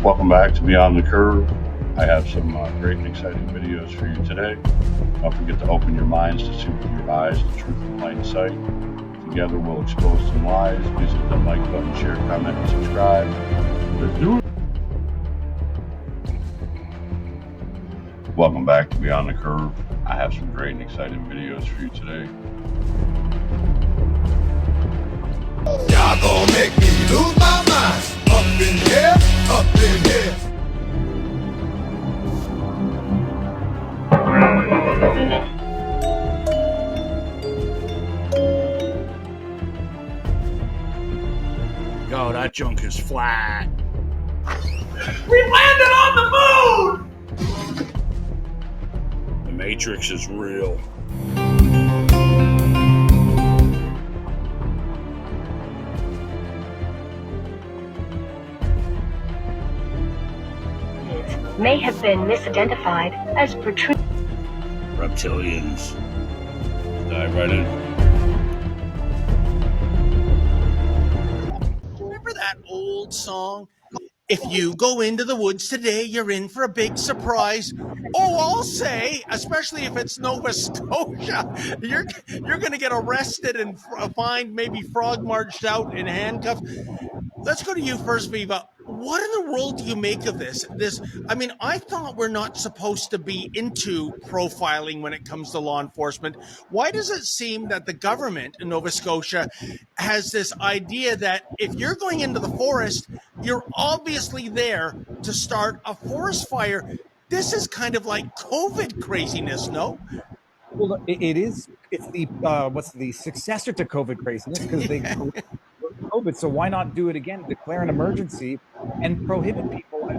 Welcome back to Beyond the Curve. I have some great and exciting videos for you today. Don't forget to open your minds to see with your eyes the truth in plain sight. Together we'll expose some lies. Please hit that like button, share, comment, and subscribe. Let's do it. Welcome back to Beyond the Curve. I have some great and exciting videos for you today. Y'all gonna make me lose my mind. Up in here, up in here. Yo, that junk is flat. We landed on the moon! The Matrix is real. May have been misidentified as protrusion. Reptilians. Dive right in. Remember that old song? If you go into the woods today, you're in for a big surprise. Oh, I'll say, especially if it's Nova Scotia, you're going to get arrested and fined, maybe frog marched out in handcuffs. Let's go to you first, Viva. What in the world do you make of this? I thought we're not supposed to be into profiling when it comes to law enforcement. Why does it seem that the government in Nova Scotia has this idea that if you're going into the forest, you're obviously there to start a forest fire? This is kind of like COVID craziness, no? Well, it is. It's the what's the successor to COVID craziness because they corrected COVID. So why not do it again? Declare an emergency and prohibit people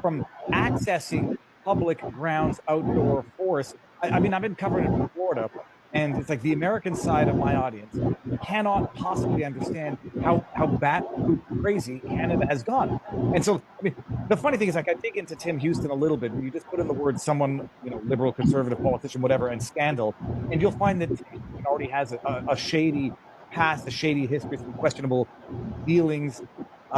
from accessing public grounds, outdoor forests. I mean, I've been covering it from Florida, and it's like the American side of my audience cannot possibly understand how bat crazy Canada has gone. And so, I mean, the funny thing is, like, I dig into Tim Houston a little bit. You just put in the word someone, liberal, conservative, politician, whatever, and scandal, and you'll find that Tim Houston already has a shady past, a shady history, some questionable dealings,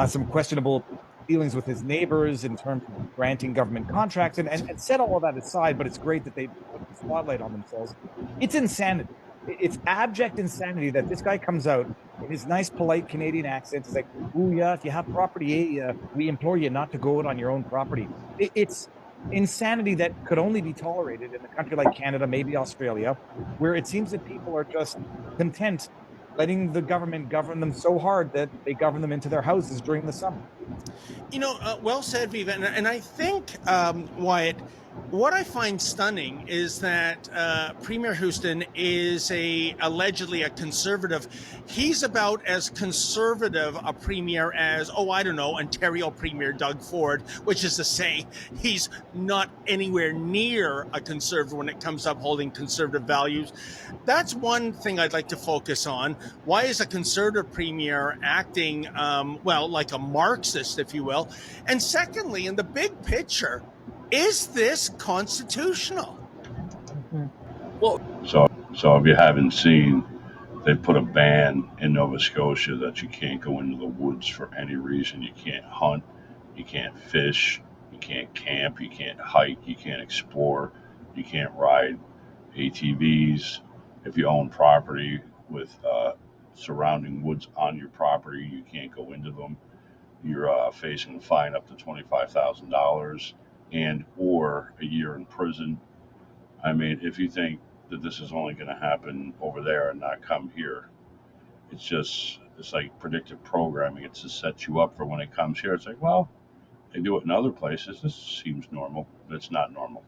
some questionable dealings with his neighbors in terms of granting government contracts, and set all of that aside. But it's great that they put the spotlight on themselves. It's insanity. It's abject insanity that this guy comes out in his nice, polite Canadian accent. He's like, "Oh yeah, if you have property A, we implore you not to go out on your own property." It's insanity that could only be tolerated in a country like Canada, maybe Australia, where it seems that people are just content letting the government govern them so hard that they govern them into their houses during the summer. Well said, Viva. And I think, Wyatt, what I find stunning is that Premier Houston is allegedly a conservative. He's about as conservative a premier as, I don't know, Ontario Premier Doug Ford, which is to say he's not anywhere near a conservative when it comes to upholding conservative values. That's one thing I'd like to focus on. Why is a conservative premier acting, like a Marxist, if you will? And secondly, in the big picture, is this constitutional? So if you haven't seen, they put a ban in Nova Scotia that you can't go into the woods for any reason. You can't hunt, you can't fish, you can't camp, you can't hike, you can't explore, you can't ride ATVs. If you own property with surrounding woods on your property, you can't go into them. You're facing a fine up to $25,000 and or a year in prison. I mean, if you think that this is only going to happen over there and not come here, it's like predictive programming. It's to set you up for when it comes here. It's like, well, they do it in other places. This seems normal, but it's not normal.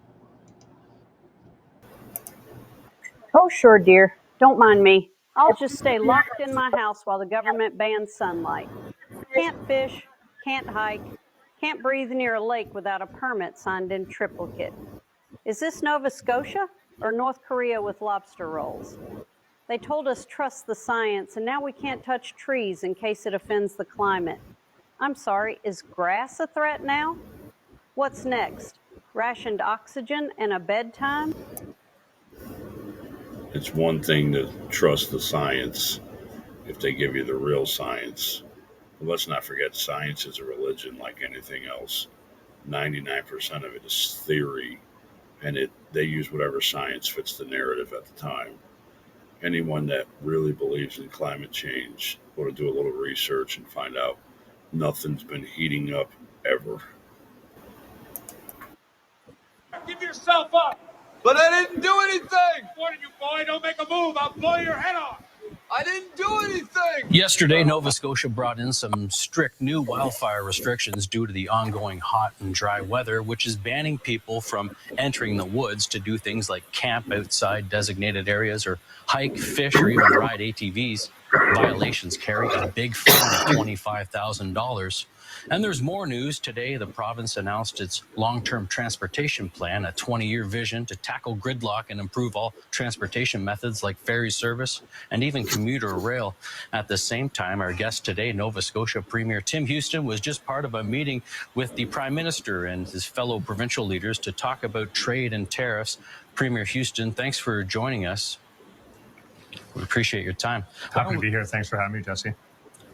Oh, sure, dear. Don't mind me. I'll just stay locked in my house while the government bans sunlight. Can't fish, can't hike, can't breathe near a lake without a permit signed in triplicate. Is this Nova Scotia or North Korea with lobster rolls? They told us trust the science, and now we can't touch trees in case it offends the climate. I'm sorry, is grass a threat now? What's next? Rationed oxygen and a bedtime? It's one thing to trust the science if they give you the real science. But let's not forget, science is a religion like anything else. 99% of it is theory, and they use whatever science fits the narrative at the time. Anyone that really believes in climate change ought to do a little research and find out nothing's been heating up ever. Give yourself up. But I didn't do anything. Warning you, boy, don't make a move. I'll blow your head off. I didn't do anything. Yesterday, Nova Scotia brought in some strict new wildfire restrictions due to the ongoing hot and dry weather, which is banning people from entering the woods to do things like camp outside designated areas or hike, fish, or even ride ATVs. Violations carry a big fine of $25,000. And there's more news. Today, the province announced its long-term transportation plan, a 20-year vision to tackle gridlock and improve all transportation methods like ferry service and even commuter rail. At the same time, our guest today, Nova Scotia Premier Tim Houston, was just part of a meeting with the Prime Minister and his fellow provincial leaders to talk about trade and tariffs. Premier Houston, thanks for joining us. We appreciate your time. Happy to be here. Thanks for having me, Jesse.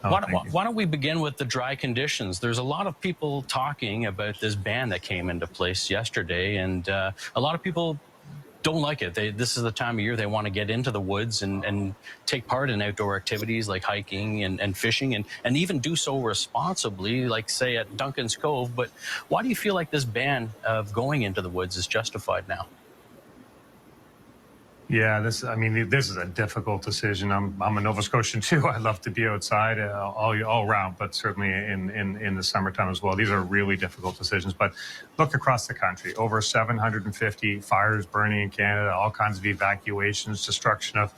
Why don't we begin with the dry conditions? There's a lot of people talking about this ban that came into place yesterday, and a lot of people don't like it. This is the time of year they want to get into the woods and take part in outdoor activities like hiking and fishing and even do so responsibly, like, say, at Duncan's Cove. But why do you feel like this ban of going into the woods is justified now? Yeah, this is a difficult decision. I'm a Nova Scotian too. I love to be outside all around, but certainly in the summertime as well. These are really difficult decisions. But look across the country, over 750 fires burning in Canada, all kinds of evacuations, destruction of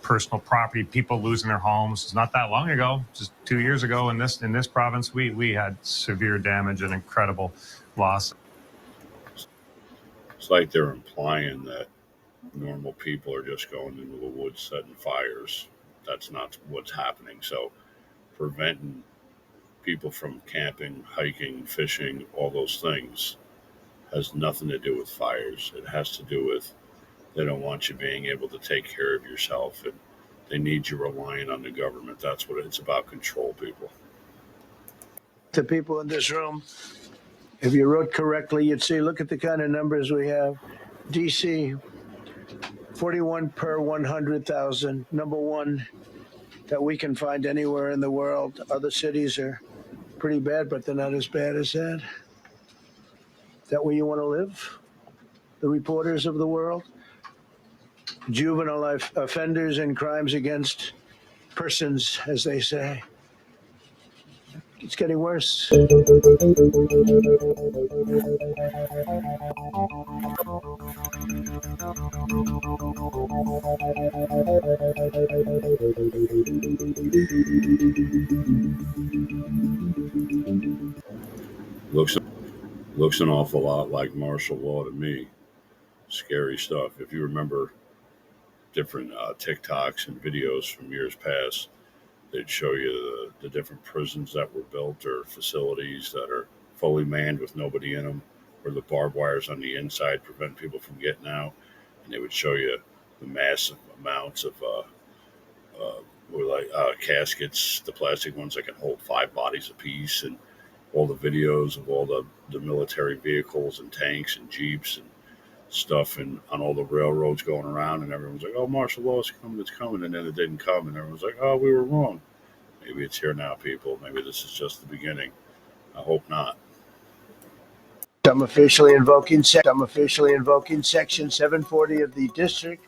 personal property, people losing their homes. It's not that long ago, just 2 years ago in this province, we had severe damage and incredible loss. It's like they're implying that normal people are just going into the woods setting fires. That's not what's happening. So preventing people from camping, hiking, fishing, all those things has nothing to do with fires. It has to do with they don't want you being able to take care of yourself, and they need you relying on the government. That's what it's about, control people. To people in this room, if you wrote correctly, you'd see, look at the kind of numbers we have. DC, 41 per 100,000, number one that we can find anywhere in the world. Other cities are pretty bad, but they're not as bad as that. Is that where you want to live? The reporters of the world? Juvenile offenders and crimes against persons, as they say. It's getting worse. Looks an awful lot like martial law to me. Scary stuff. If you remember different TikToks and videos from years past, they'd show you the different prisons that were built or facilities that are fully manned with nobody in them, where the barbed wires on the inside prevent people from getting out. And they would show you the massive amounts of caskets, the plastic ones that can hold 5 bodies apiece, and all the videos of all the military vehicles and tanks and jeeps and stuff and on all the railroads going around, and everyone's like, oh, martial law is coming, it's coming, and then it didn't come, and everyone's like, oh, we were wrong. Maybe it's here now, people. Maybe this is just the beginning. I hope not. I'm officially invoking Section 740 of the District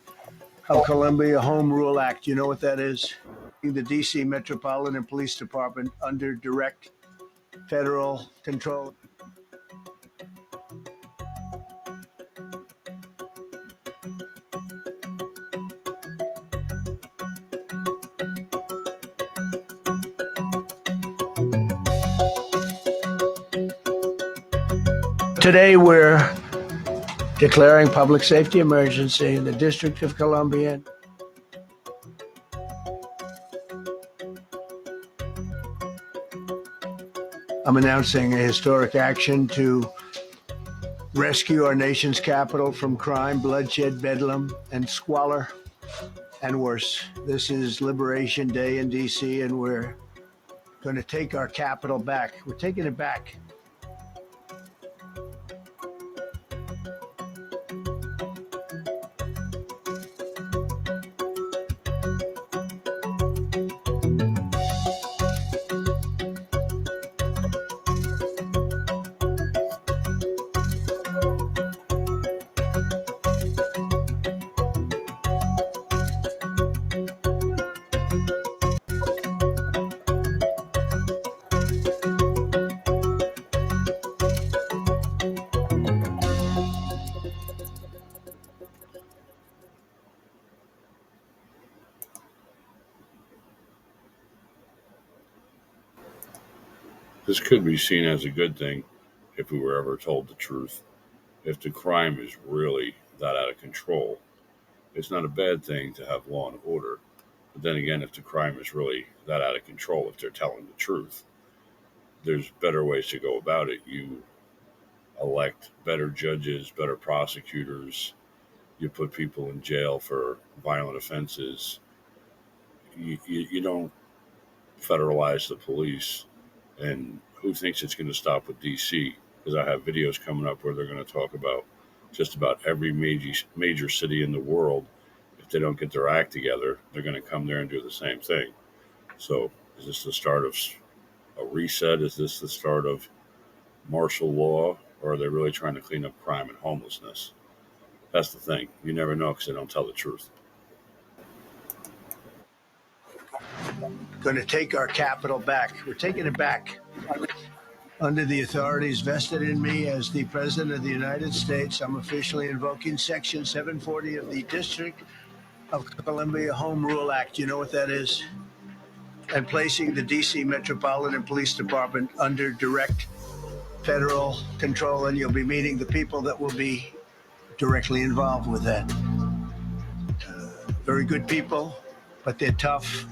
of Columbia Home Rule Act. You know what that is? The DC Metropolitan Police Department under direct federal control. Today we're declaring public safety emergency in the District of Columbia. I'm announcing a historic action to rescue our nation's capital from crime, bloodshed, bedlam, and squalor, and worse. This is Liberation Day in DC, and we're going to take our capital back. We're taking it back. This could be seen as a good thing if we were ever told the truth. If the crime is really that out of control, it's not a bad thing to have law and order. But then again, if the crime is really that out of control, if they're telling the truth, there's better ways to go about it. You elect better judges, better prosecutors. You put people in jail for violent offenses. You don't federalize the police. And who thinks it's going to stop with DC? Because I have videos coming up where they're going to talk about just about every major city in the world. If they don't get their act together, they're going to come there and do the same thing. So, is this the start of a reset? Is this the start of martial law? Or are they really trying to clean up crime and homelessness? That's the thing. You never know because they don't tell the truth. Going to take our capital back. We're taking it back under the authorities vested in me as the President of the United States. I'm officially invoking Section 740 of the District of Columbia Home Rule Act. You know what that is? And placing the DC Metropolitan Police Department under direct federal control. And you'll be meeting the people that will be directly involved with that. Very good people, but they're tough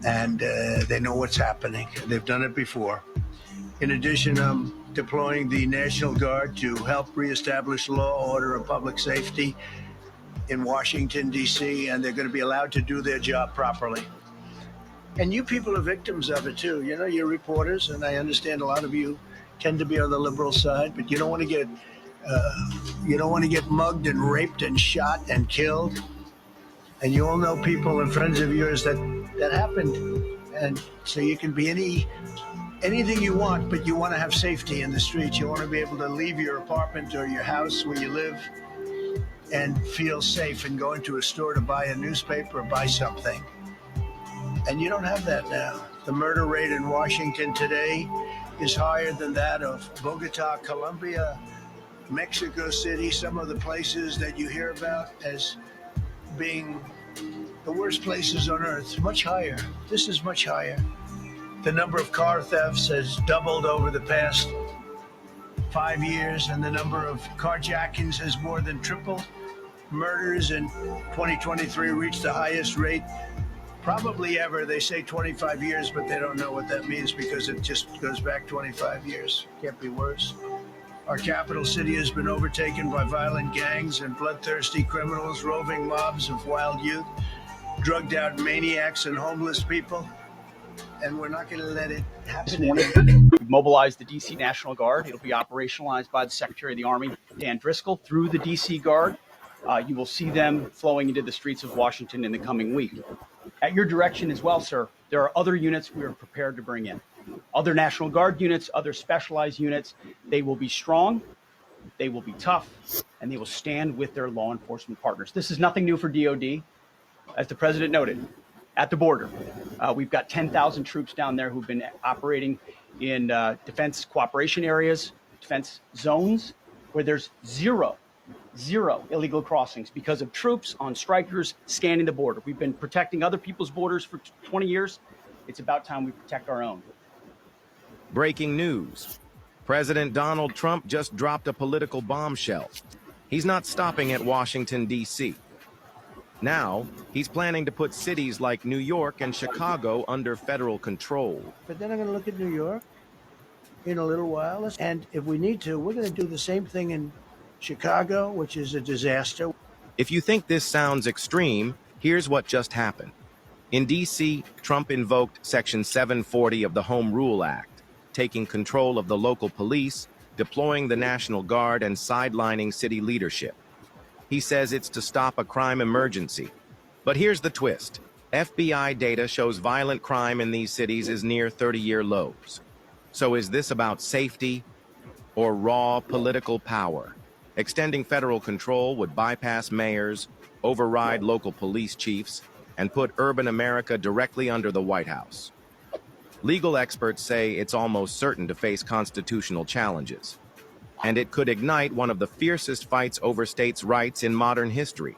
and they know what's happening. They've done it before. In addition, I'm deploying the National Guard to help reestablish law, order, and public safety in Washington, D.C., and they're going to be allowed to do their job properly. And you people are victims of it, too. You know, you're reporters, and I understand a lot of you tend to be on the liberal side, but you don't want to get mugged and raped and shot and killed. And you all know people and friends of yours that happened. And so you can be anything you want, but you want to have safety in the streets. You want to be able to leave your apartment or your house where you live and feel safe and go into a store to buy a newspaper or buy something. And you don't have that now. The murder rate in Washington today is higher than that of Bogota, Colombia, Mexico City, some of the places that you hear about as being the worst places on earth. Much higher. This is much higher. The number of car thefts has doubled over the past 5 years, and the number of carjackings has more than tripled. Murders in 2023 reached the highest rate probably ever. They say 25 years, but they don't know what that means because it just goes back 25 years. Can't be worse. Our capital city has been overtaken by violent gangs and bloodthirsty criminals, roving mobs of wild youth, drugged out maniacs and homeless people. And we're not going to let it happen anymore. We've mobilized the DC National Guard. It'll be operationalized by the Secretary of the Army, Dan Driscoll, through the DC Guard. You will see them flowing into the streets of Washington in the coming week. At your direction as well, sir, there are other units we are prepared to bring in. Other National Guard units, other specialized units. They will be strong, they will be tough, and they will stand with their law enforcement partners. This is nothing new for DOD. As the president noted, at the border, we've got 10,000 troops down there who've been operating in defense cooperation areas, defense zones, where there's zero illegal crossings because of troops on strikers scanning the border. We've been protecting other people's borders for 20 years. It's about time we protect our own. Breaking news. President Donald Trump just dropped a political bombshell. He's not stopping at Washington, D.C. Now, he's planning to put cities like New York and Chicago under federal control. But then I'm going to look at New York in a little while. And if we need to, we're going to do the same thing in Chicago, which is a disaster. If you think this sounds extreme, here's what just happened. In D.C., Trump invoked Section 740 of the Home Rule Act, taking control of the local police, deploying the National Guard, and sidelining city leadership. He says it's to stop a crime emergency. But here's the twist. FBI data shows violent crime in these cities is near 30-year lows. So is this about safety or raw political power? Extending federal control would bypass mayors, override local police chiefs, and put urban America directly under the White House. Legal experts say it's almost certain to face constitutional challenges, and it could ignite one of the fiercest fights over states' rights in modern history.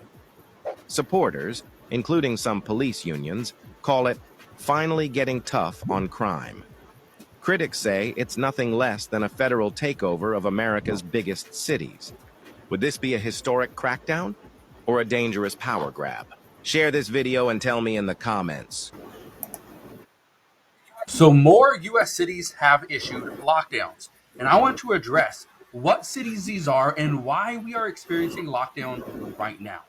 Supporters, including some police unions, call it finally getting tough on crime. Critics say it's nothing less than a federal takeover of America's biggest cities. Would this be a historic crackdown or a dangerous power grab? Share this video and tell me in the comments. So more U.S. cities have issued lockdowns, and I want to address what cities these are and why we are experiencing lockdown right now.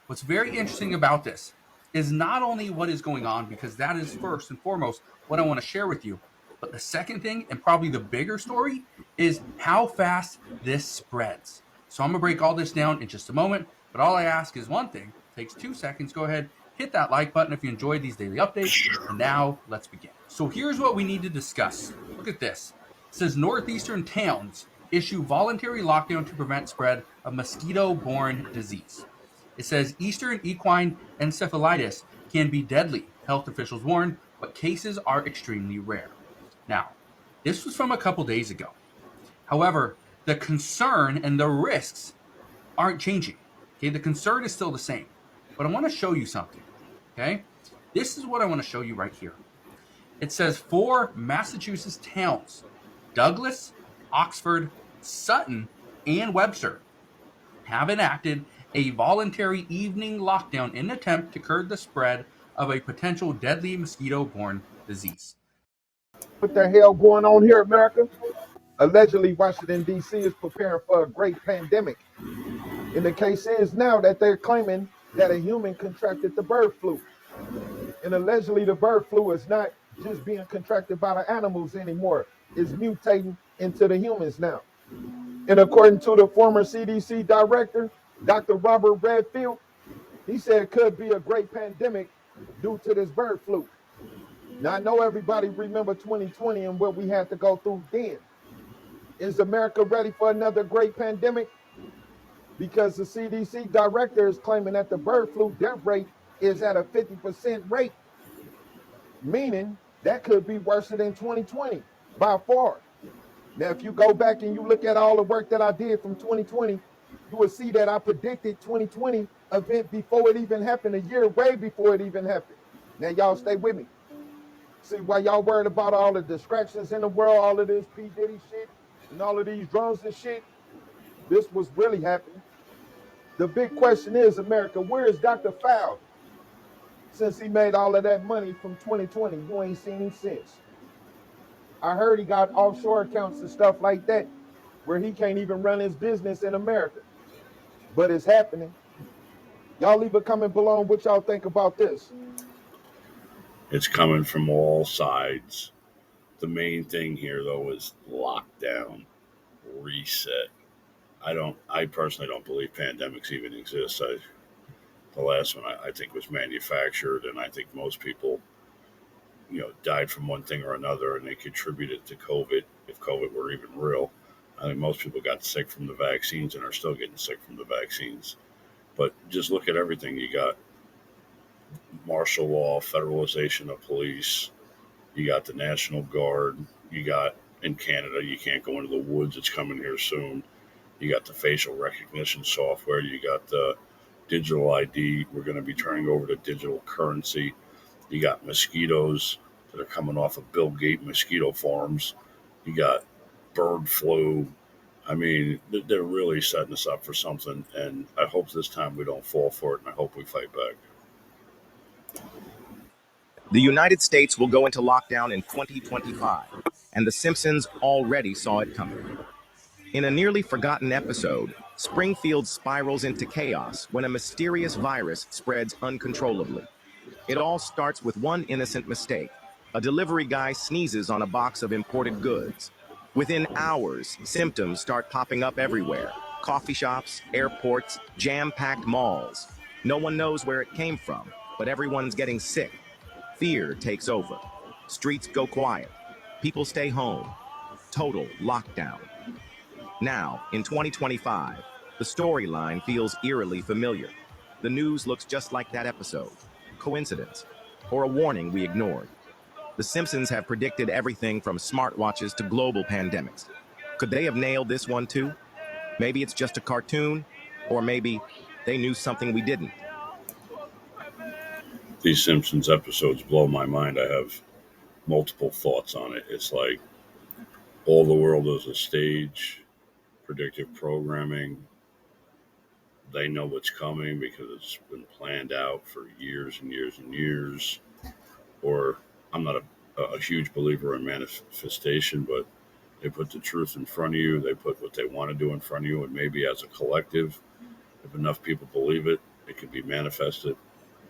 What's very interesting about this is not only what is going on, because that is first and foremost what I want to share with you, but the second thing, and probably the bigger story, is how fast this spreads. So I'm going to break all this down in just a moment, but all I ask is one thing. It takes 2 seconds. Go ahead, hit that like button if you enjoyed these daily updates. And now let's begin. So here's what we need to discuss. Look at this. It says northeastern towns issue voluntary lockdown to prevent spread of mosquito-borne disease. It says Eastern equine encephalitis can be deadly, health officials warn, but cases are extremely rare. Now, this was from a couple days ago. However, the concern and the risks aren't changing. Okay, the concern is still the same. But I want to show you something. Okay, this is what I want to show you right here. It says 4 Massachusetts towns: Douglas, Oxford, Sutton, and Webster have enacted a voluntary evening lockdown in an attempt to curb the spread of a potential deadly mosquito-borne disease. What the hell going on here, America? Allegedly, Washington, D.C. is preparing for a great pandemic. And the case is now that they're claiming that a human contracted the bird flu. And allegedly, the bird flu is not just being contracted by the animals anymore. It's mutating into the humans now. And according to the former CDC director, Dr. Robert Redfield, he said it could be a great pandemic due to this bird flu. Now, I know everybody remember 2020 and what we had to go through then. Is America ready for another great pandemic? Because the CDC director is claiming that the bird flu death rate is at a 50% rate, meaning that could be worse than 2020 by far. Now, if you go back and you look at all the work that I did from 2020, you will see that I predicted 2020 event before it even happened, a year way before it even happened. Now, y'all stay with me. See, why y'all worried about all the distractions in the world, all of this P. Diddy shit, and all of these drones and shit, this was really happening. The big question is, America, where is Dr. Fauci? Since he made all of that money from 2020, you ain't seen him since. I heard he got offshore accounts and stuff like that, where he can't even run his business in America. But it's happening. Y'all leave a comment below on what y'all think about this. It's coming from all sides. The main thing here, though, is lockdown, reset. I personally don't believe pandemics even exist. The last one I think was manufactured, and I think most people, died from one thing or another, and they contributed to COVID. If COVID were even real, I think most people got sick from the vaccines and are still getting sick from the vaccines. But just look at everything. You got martial law, federalization of police. You got the National Guard. You got, in Canada, you can't go into the woods. It's coming here soon. You got the facial recognition software. You got the digital ID. We're going to be turning over to digital currency. You got mosquitoes that are coming off of Bill Gates mosquito farms. You got bird flu. I mean, they're really setting us up for something. And I hope this time we don't fall for it. And I hope we fight back. The United States will go into lockdown in 2025, and The Simpsons already saw it coming. In a nearly forgotten episode, Springfield spirals into chaos when a mysterious virus spreads uncontrollably. It all starts with one innocent mistake. A delivery guy sneezes on a box of imported goods. Within hours, symptoms start popping up everywhere. Coffee shops, airports, jam-packed malls. No one knows where it came from, but everyone's getting sick. Fear takes over. Streets go quiet. People stay home. Total lockdown. Now, in 2025, the storyline feels eerily familiar. The news looks just like that episode. Coincidence? Or a warning we ignored? The Simpsons have predicted everything from smartwatches to global pandemics. Could they have nailed this one too? Maybe it's just a cartoon, or maybe they knew something we didn't. These Simpsons episodes blow my mind. I have multiple thoughts on it. It's like All the world is a stage, predictive programming. They know what's coming because it's been planned out for years and years and years. Or I'm not a huge believer in manifestation, but they put the truth in front of you. They put what they want to do in front of you, and maybe as a collective, if enough people believe it, it can be manifested.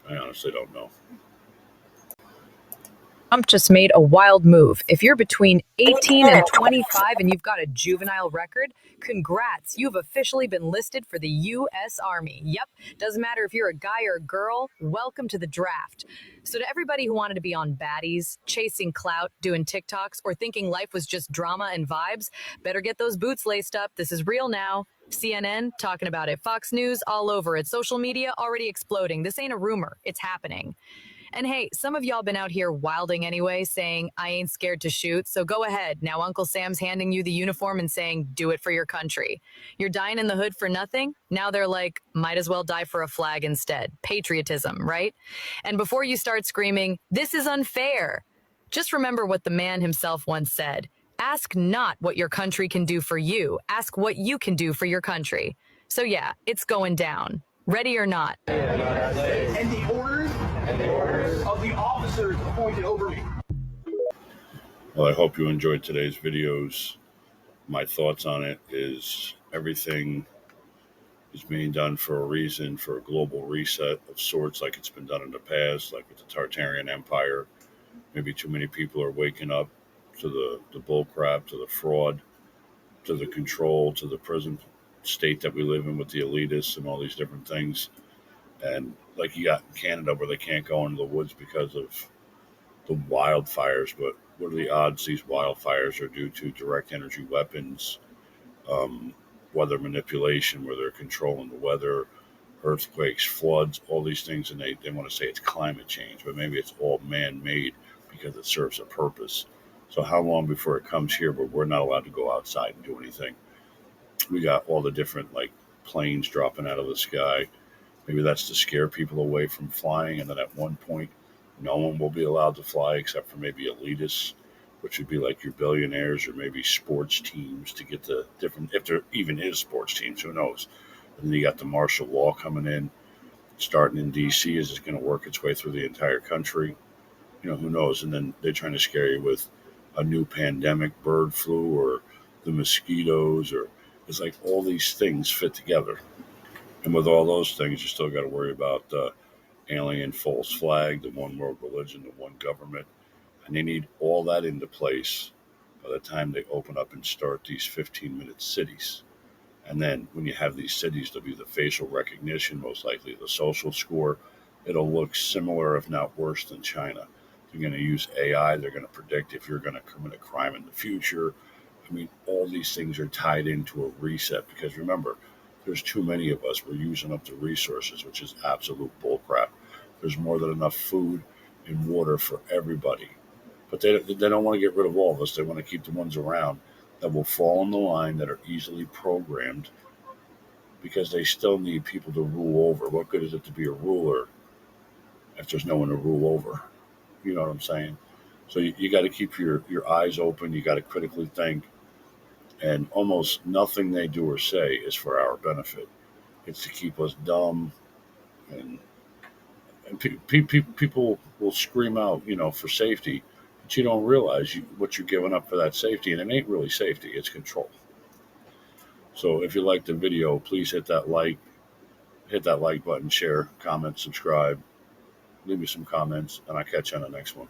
I honestly don't know. Trump just made a wild move. If you're between 18 and 25 and you've got a juvenile record, congrats. You've officially been listed for the U.S. Army. Yep. Doesn't matter if you're a guy or a girl. Welcome to the draft. So, to everybody who wanted to be on baddies, chasing clout, doing TikToks, or thinking life was just drama and vibes, better get those boots laced up. This is real now. CNN talking about it. Fox News all over it. Social media already exploding. This ain't a rumor, it's happening. And hey, some of y'all been out here wilding anyway, saying, I ain't scared to shoot. So go ahead. Now Uncle Sam's handing you the uniform and saying, do it for your country. You're dying in the hood for nothing. Now they're like, might as well die for a flag instead. Patriotism, right? And before you start screaming, this is unfair, just remember what the man himself once said. Ask not what your country can do for you. Ask what you can do for your country. So yeah, it's going down. Ready or not. And the orders of the officers appointed over me. Well, I hope you enjoyed today's videos. My thoughts on it is everything is being done for a reason, for a global reset of sorts, like it's been done in the past, like with the Tartarian Empire. Maybe too many people are waking up to the bull crap, to the fraud, to the control, to the prison state that we live in with the elitists and all these different things. And like you got in Canada where they can't go into the woods because of the wildfires, but what are the odds these wildfires are due to direct energy weapons, um, weather manipulation, where they're controlling the weather, earthquakes, floods, all these things, and they want to say it's climate change, but maybe it's all man-made because it serves a purpose. So how long before it comes here, but we're not allowed to go outside and do anything? We got all the different like planes dropping out of the sky. Maybe that's to scare people away from flying, and then at one point, no one will be allowed to fly except for maybe elitists, which would be like your billionaires or maybe sports teams to get the different, if there even is sports teams, who knows? And then you got the martial law coming in, starting in D.C. Is it going to work its way through the entire country? Who knows? And then they're trying to scare you with a new pandemic, bird flu, or the mosquitoes, or it's like all these things fit together. And with all those things, you still got to worry about alien false flag, the one world religion, the one government. And they need all that into place by the time they open up and start these 15-minute cities. And then when you have these cities, there'll be the facial recognition, most likely the social score. It'll look similar, if not worse, than China. They're going to use AI. They're going to predict if you're going to commit a crime in the future. I mean, all these things are tied into a reset because remember, there's too many of us. We're using up the resources, which is absolute bullcrap. There's more than enough food and water for everybody. But they don't want to get rid of all of us. They want to keep the ones around that will fall in the line, that are easily programmed, because they still need people to rule over. What good is it to be a ruler if there's no one to rule over? You know what I'm saying? So you got to keep your eyes open. You got to critically think. And almost nothing they do or say is for our benefit. It's to keep us dumb. And people will scream out, for safety, but you don't realize what you're giving up for that safety. And it ain't really safety, it's control. So if you like the video, please hit that like button, share, comment, subscribe, leave me some comments, and I'll catch you on the next one.